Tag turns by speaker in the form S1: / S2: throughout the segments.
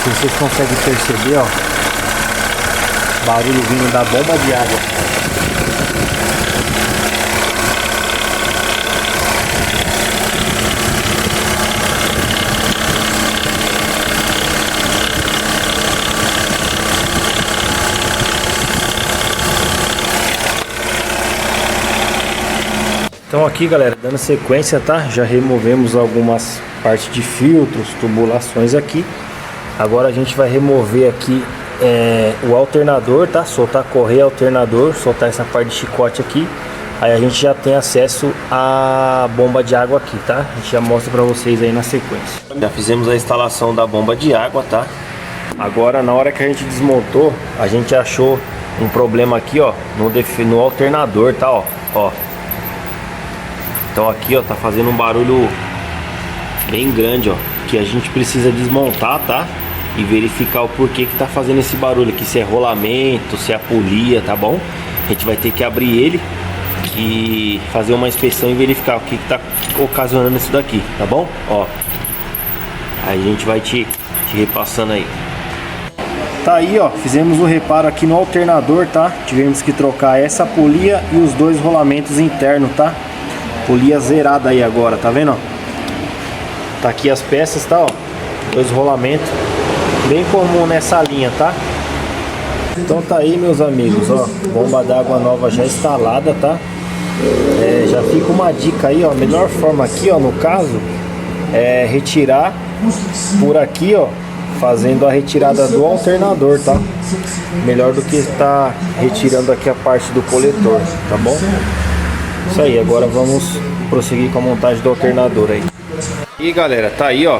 S1: se vocês conseguem perceber, ó, barulho vindo da bomba de água. Então aqui, galera, dando sequência, tá? Já removemos algumas partes de filtros, tubulações aqui. Agora a gente vai remover aqui o alternador, tá? Soltar a correia, alternador, soltar essa parte de chicote aqui. Aí a gente já tem acesso à bomba de água aqui, tá? A gente já mostra pra vocês aí na sequência. Já fizemos a instalação da bomba de água, tá? Agora, na hora que a gente desmontou, a gente achou um problema aqui, ó, no alternador, tá? Ó. Então aqui, ó, tá fazendo um barulho bem grande, ó, que a gente precisa desmontar, tá? E verificar o porquê que tá fazendo esse barulho aqui, se é rolamento, se é a polia, tá bom? A gente vai ter que abrir ele e fazer uma inspeção e verificar o que tá ocasionando isso daqui, tá bom? Ó, aí a gente vai te repassando aí. Tá aí, ó, fizemos o reparo aqui no alternador, tá? Tivemos que trocar essa polia e os dois rolamentos internos, tá? Polia zerada aí agora, tá vendo, ó? Tá aqui as peças, tá, ó, dois rolamentos, bem comum nessa linha, tá? Então tá aí, meus amigos, ó, bomba d'água nova já instalada, tá? Já fica uma dica aí, ó, a melhor forma aqui, ó, no caso, é retirar por aqui, ó, fazendo a retirada do alternador, tá? Melhor do que estar retirando aqui a parte do coletor, tá bom? Isso aí, agora vamos prosseguir com a montagem do alternador aí. E galera, tá aí, ó,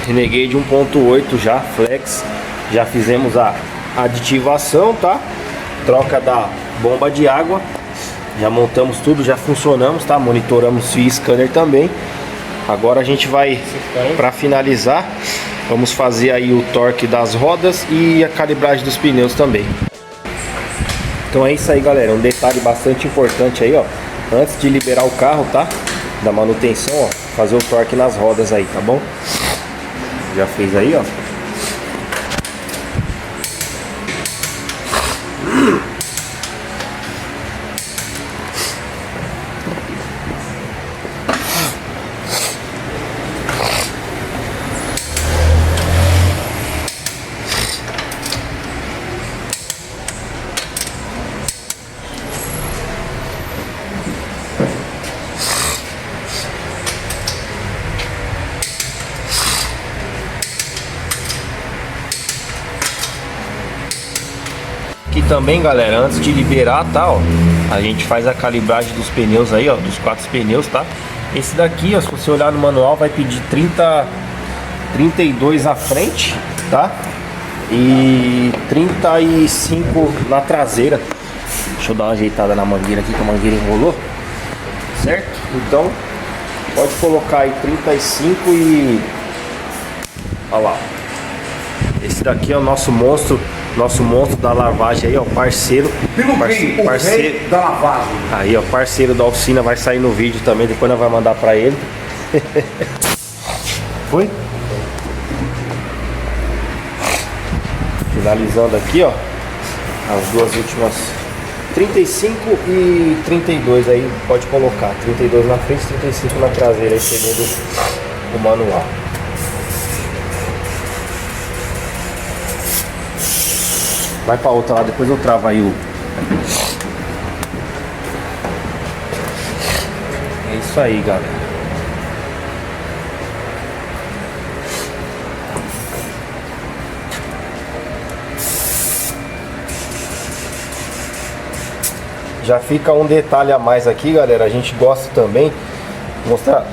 S1: Renegade 1.8 já, flex. Já fizemos a aditivação, tá? Troca da bomba de água. Já montamos tudo, já funcionamos, tá? Monitoramos o scanner também. Agora a gente vai, para finalizar, vamos fazer aí o torque das rodas e a calibragem dos pneus também. Então é isso aí, galera, um detalhe bastante importante aí, ó, antes de liberar o carro, tá? Da manutenção, ó, fazer o torque nas rodas aí, tá bom? Já fez aí, ó. Aqui também, galera, antes de liberar, tá, ó, a gente faz a calibragem dos pneus aí, ó, dos 4 pneus, tá? Esse daqui, ó, se você olhar no manual, vai pedir 32 à frente, tá? E 35 na traseira. Deixa eu dar uma ajeitada na mangueira aqui, que a mangueira enrolou, certo? Então, pode colocar aí 35 e... olha lá. Esse daqui é o nosso monstro da lavagem aí, ó, parceiro
S2: da lavagem.
S1: aí, ó, parceiro da oficina, vai sair no vídeo também, depois nós vamos mandar pra ele. Foi? Finalizando aqui, ó, as duas últimas 35 e 32 aí, pode colocar 32 na frente, 35 na traseira aí, segundo o manual. Vai pra outra lá, depois eu travo aí o... É isso aí, galera. Já fica um detalhe a mais aqui, galera. A gente gosta também mostrar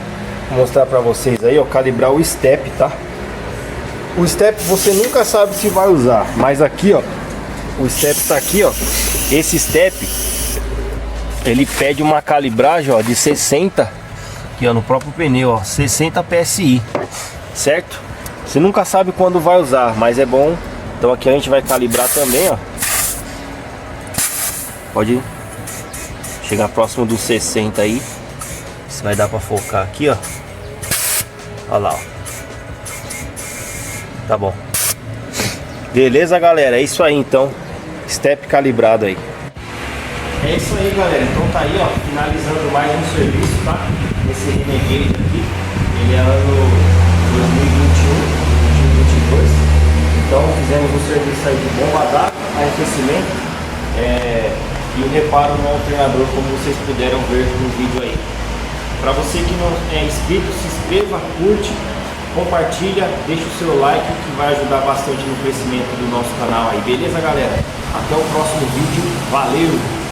S1: pra vocês aí, ó, calibrar o step, tá? O step você nunca sabe se vai usar, mas aqui, ó, o step tá aqui, ó. Esse step, ele pede uma calibragem, ó, de 60, aqui, ó, no próprio pneu, ó, 60 PSI, certo? Você nunca sabe quando vai usar, mas é bom. Então aqui a gente vai calibrar também, ó. Pode chegar próximo dos 60 aí. Se vai dar pra focar aqui, ó. Olha lá, ó. Tá bom. Beleza, galera? É isso aí então. Step calibrado aí. É isso aí, galera. Então tá aí, ó, finalizando mais um serviço, tá? Esse Renegade aqui. Ele é ano 2021, 2022. Então fizemos um serviço aí de bomba d'água, arrefecimento e o reparo no alternador, como vocês puderam ver no vídeo aí. Para você que não é inscrito, se inscreva, curte, compartilha, deixa o seu like que vai ajudar bastante no crescimento do nosso canal aí. Beleza, galera? Até o próximo vídeo. Valeu!